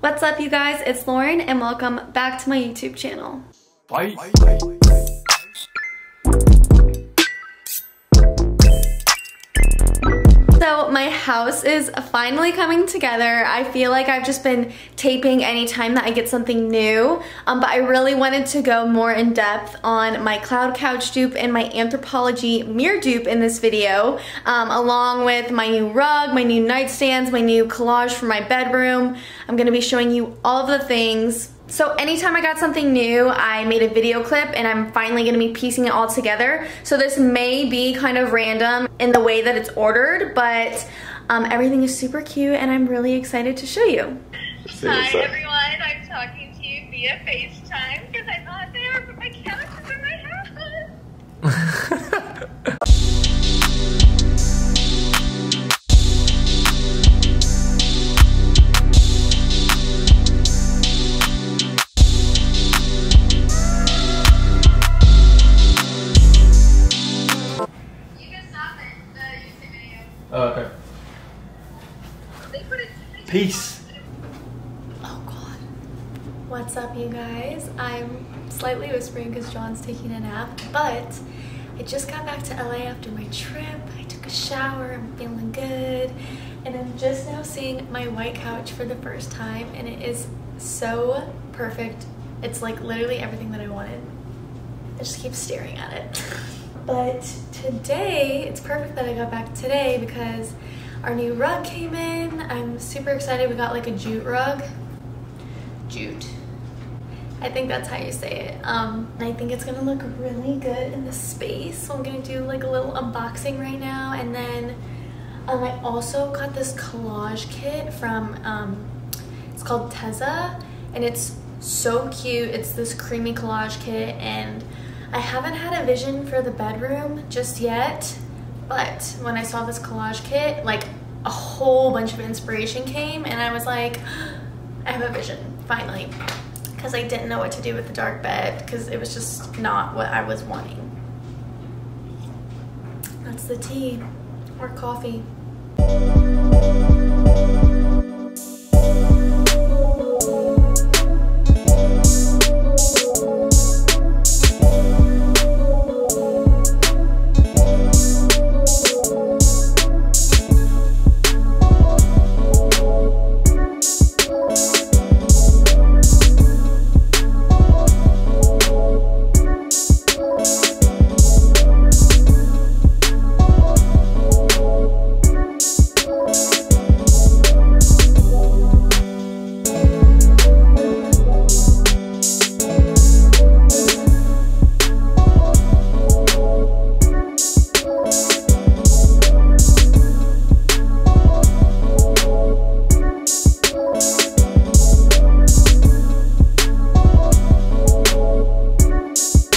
What's up, you guys? It's Lauren and welcome back to my YouTube channel. Bye. So my house is finally coming together. I feel like I've just been taping anytime that I get something new, but I really wanted to go more in depth on my cloud couch dupe and my Anthropologie mirror dupe in this video, along with my new rug, my new nightstands, my new collage for my bedroom. I'm gonna be showing you all of the things. So anytime I got something new, I made a video clip and I'm finally gonna be piecing it all together. So this may be kind of random in the way that it's ordered, but everything is super cute and I'm really excited to show you. Hi everyone, I'm talking to you via FaceTime because I'm not there, but my couch is in my house. Oh, okay. Peace. Oh God. What's up, you guys? I'm slightly whispering because John's taking a nap, but I just got back to LA after my trip. I took a shower, I'm feeling good, and I'm just now seeing my white couch for the first time, and it is so perfect. It's like literally everything that I wanted. I just keep staring at it. But today, it's perfect that I got back today because our new rug came in. I'm super excited. We got like a jute rug. Jute. I think that's how you say it. I think it's gonna look really good in this space. So I'm gonna do like a little unboxing right now. And then I also got this collage kit from, it's called Teza. And it's so cute. It's this creamy collage kit, and I haven't had a vision for the bedroom just yet, but when I saw this collage kit, like a whole bunch of inspiration came and I was like, I have a vision, finally. Because I didn't know what to do with the dark bed because it was just not what I was wanting. That's the tea or coffee.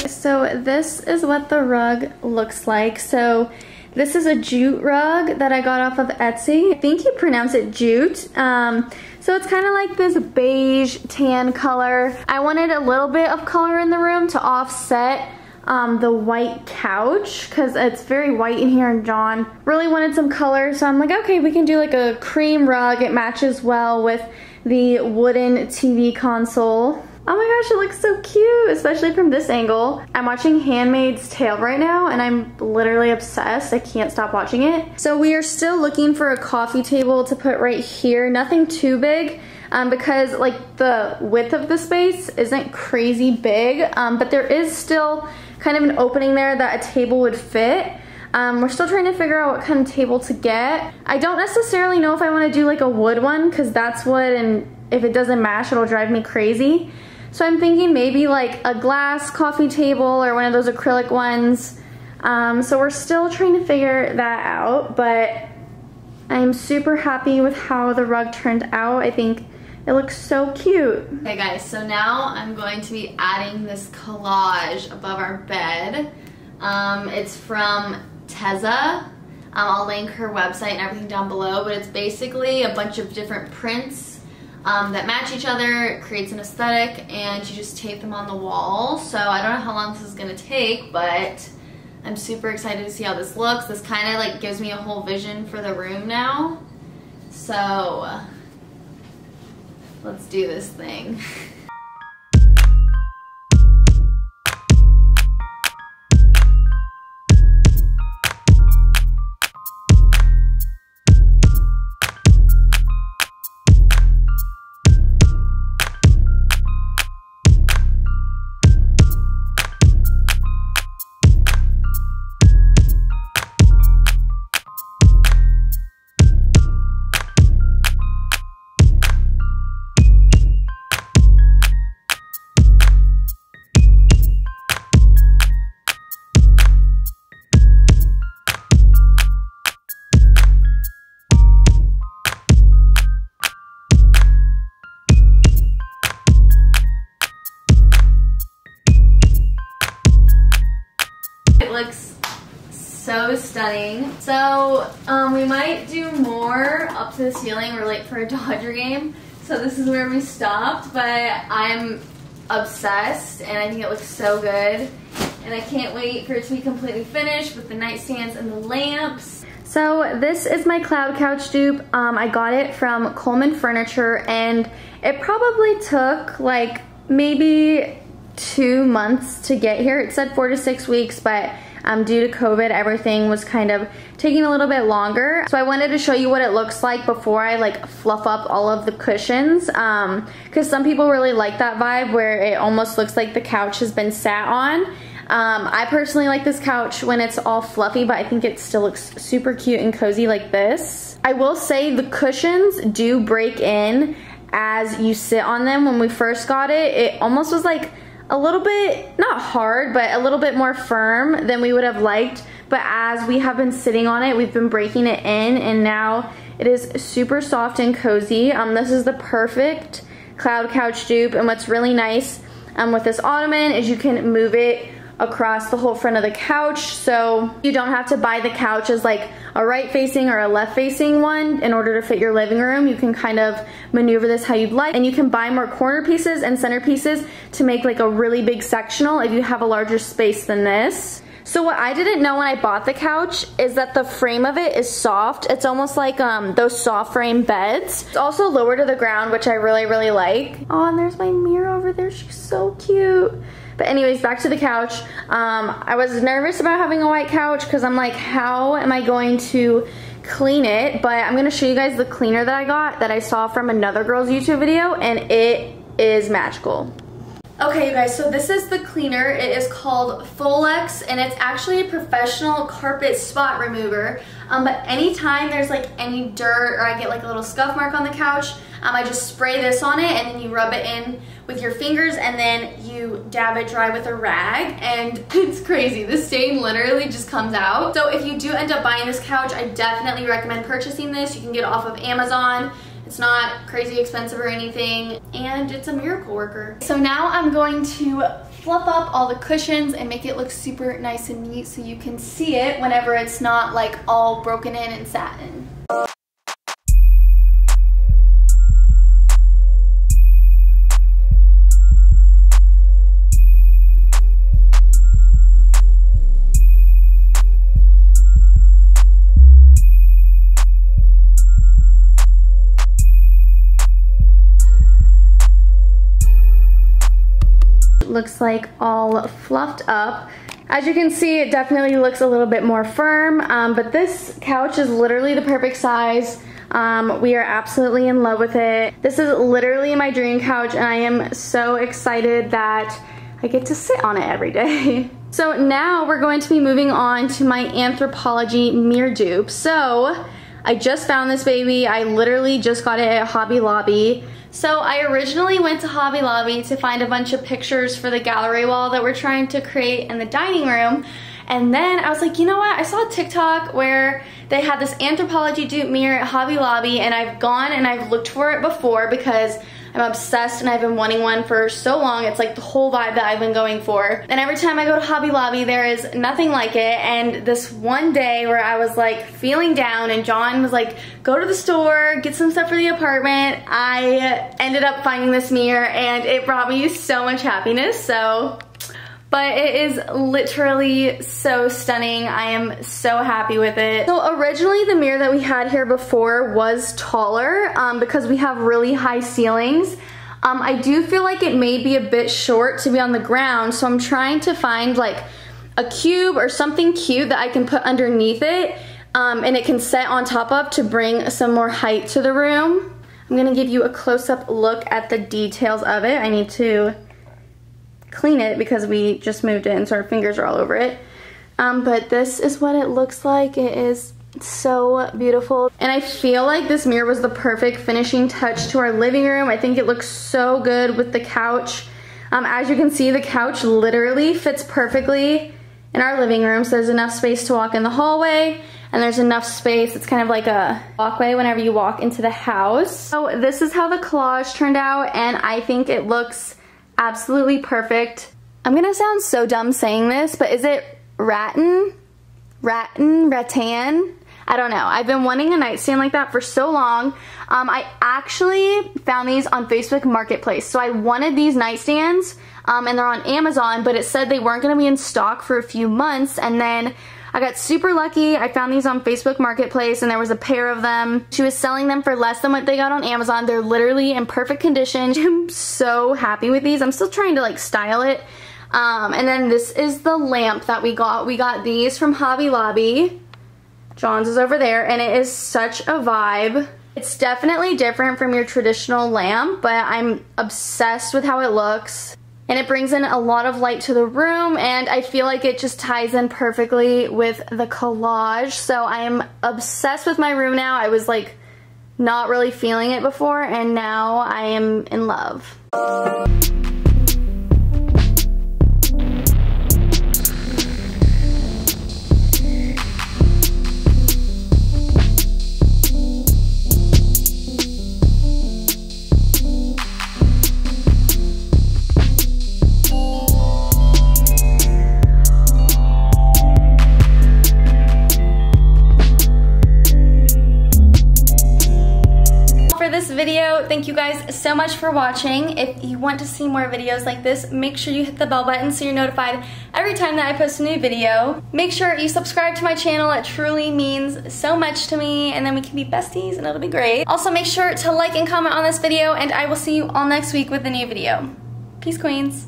So this is what the rug looks like. So this is a jute rug that I got off of Etsy. I think you pronounce it jute. So it's kind of like this beige tan color. I wanted a little bit of color in the room to offset the white couch because it's very white in here, and John really wanted some color. So I'm like, okay, we can do like a cream rug. It matches well with the wooden TV console. Oh my gosh, it looks so cute, especially from this angle. I'm watching Handmaid's Tale right now and I'm literally obsessed. I can't stop watching it. So we are still looking for a coffee table to put right here. Nothing too big because like the width of the space isn't crazy big, but there is still kind of an opening there that a table would fit. We're still trying to figure out what kind of table to get. I don't necessarily know if I want to do like a wood one because that's wood, and if it doesn't match, it'll drive me crazy. So I'm thinking maybe like a glass coffee table or one of those acrylic ones. So we're still trying to figure that out, but I'm super happy with how the rug turned out. I think it looks so cute. Okay guys, so now I'm going to be adding this collage above our bed. It's from Teza. I'll link her website and everything down below, but it's basically a bunch of different prints that match each other. It creates an aesthetic and you just tape them on the wall. So I don't know how long this is gonna take, but I'm super excited to see how this looks. This kind of like gives me a whole vision for the room now. So Let's do this thing. It looks so stunning. So we might do more up to the ceiling. We're late for a Dodger game, so this is where we stopped, but I'm obsessed and I think it looks so good, and I can't wait for it to be completely finished with the nightstands and the lamps. So this is my cloud couch dupe. I got it from Coleman Furniture, and it probably took like maybe 2 months to get here. It said 4 to 6 weeks, but due to COVID, everything was kind of taking a little bit longer. So I wanted to show you what it looks like before I like fluff up all of the cushions, because some people really like that vibe where it almost looks like the couch has been sat on. I personally like this couch when it's all fluffy, but I think it still looks super cute and cozy like this. I will say the cushions do break in as you sit on them. When we first got it, it almost was like a little bit, not hard, but a little bit more firm than we would have liked. But as we have been sitting on it, we've been breaking it in, and now it is super soft and cozy. This is the perfect cloud couch dupe, and what's really nice with this ottoman is you can move it across the whole front of the couch, so you don't have to buy the couch as like a right facing or a left facing one in order to fit your living room. You can kind of maneuver this how you'd like, and you can buy more corner pieces and center pieces to make like a really big sectional if you have a larger space than this. So what I didn't know when I bought the couch is that the frame of it is soft. It's almost like those soft frame beds. It's also lower to the ground, which I really like. Oh, and there's my mirror over there. She's so cute. But anyways, back to the couch. I was nervous about having a white couch because I'm like, how am I going to clean it? But I'm gonna show you guys the cleaner that I got that I saw from another girl's YouTube video, and it is magical. Okay, you guys, so this is the cleaner. It is called Folex, and it's actually a professional carpet spot remover. But anytime there's like any dirt or I get like a little scuff mark on the couch, I just spray this on it, and then you rub it in with your fingers, and then you dab it dry with a rag, and it's crazy. The stain literally just comes out. So if you do end up buying this couch, I definitely recommend purchasing this. You can get it off of Amazon. It's not crazy expensive or anything, and it's a miracle worker. So now I'm going to fluff up all the cushions and make it look super nice and neat so you can see it whenever it's not like all broken in and satin. Looks like all fluffed up. As you can see, it definitely looks a little bit more firm, but this couch is literally the perfect size. We are absolutely in love with it. This is literally my dream couch, and I am so excited that I get to sit on it every day. So now we're going to be moving on to my Anthropologie mirror dupe. So I just found this baby. I literally just got it at Hobby Lobby. So I originally went to Hobby Lobby to find a bunch of pictures for the gallery wall that we're trying to create in the dining room. And then I was like, you know what? I saw a TikTok where they had this Anthropologie dupe mirror at Hobby Lobby, and I've gone and I've looked for it before because I'm obsessed and I've been wanting one for so long. It's like the whole vibe that I've been going for. And every time I go to Hobby Lobby, there is nothing like it. And this one day where I was like feeling down and John was like, go to the store, get some stuff for the apartment, I ended up finding this mirror, and it brought me so much happiness. So, but but it is literally so stunning. I am so happy with it. So originally the mirror that we had here before was taller because we have really high ceilings. I do feel like it may be a bit short to be on the ground, so I'm trying to find like a cube or something cute that I can put underneath it and it can set on top of to bring some more height to the room. I'm gonna give you a close-up look at the details of it. I need to clean it because we just moved in, so our fingers are all over it. But this is what it looks like. It is so beautiful. And I feel like this mirror was the perfect finishing touch to our living room. I think it looks so good with the couch. As you can see, the couch literally fits perfectly in our living room, so there's enough space to walk in the hallway, and there's enough space, it's kind of like a walkway whenever you walk into the house. So this is how the collage turned out, and I think it looks absolutely perfect. I'm gonna sound so dumb saying this, but is it rattan? I don't know. I've been wanting a nightstand like that for so long. I actually found these on Facebook Marketplace. So I wanted these nightstands and they're on Amazon, but it said they weren't gonna be in stock for a few months, and then I got super lucky. I found these on Facebook Marketplace and there was a pair of them. She was selling them for less than what they got on Amazon. They're literally in perfect condition. I'm so happy with these. I'm still trying to like style it. And then this is the lamp that we got. We got these from Hobby Lobby. John's is over there, and it is such a vibe. It's definitely different from your traditional lamp, but I'm obsessed with how it looks. And it brings in a lot of light to the room, and I feel like it just ties in perfectly with the collage. So I am obsessed with my room now. I was like not really feeling it before, and now I am in love. Video. Thank you guys so much for watching. If you want to see more videos like this, make sure you hit the bell button so you're notified every time that I post a new video. Make sure you subscribe to my channel. It truly means so much to me, and then we can be besties and it'll be great. Also, make sure to like and comment on this video, and I will see you all next week with a new video. Peace, queens.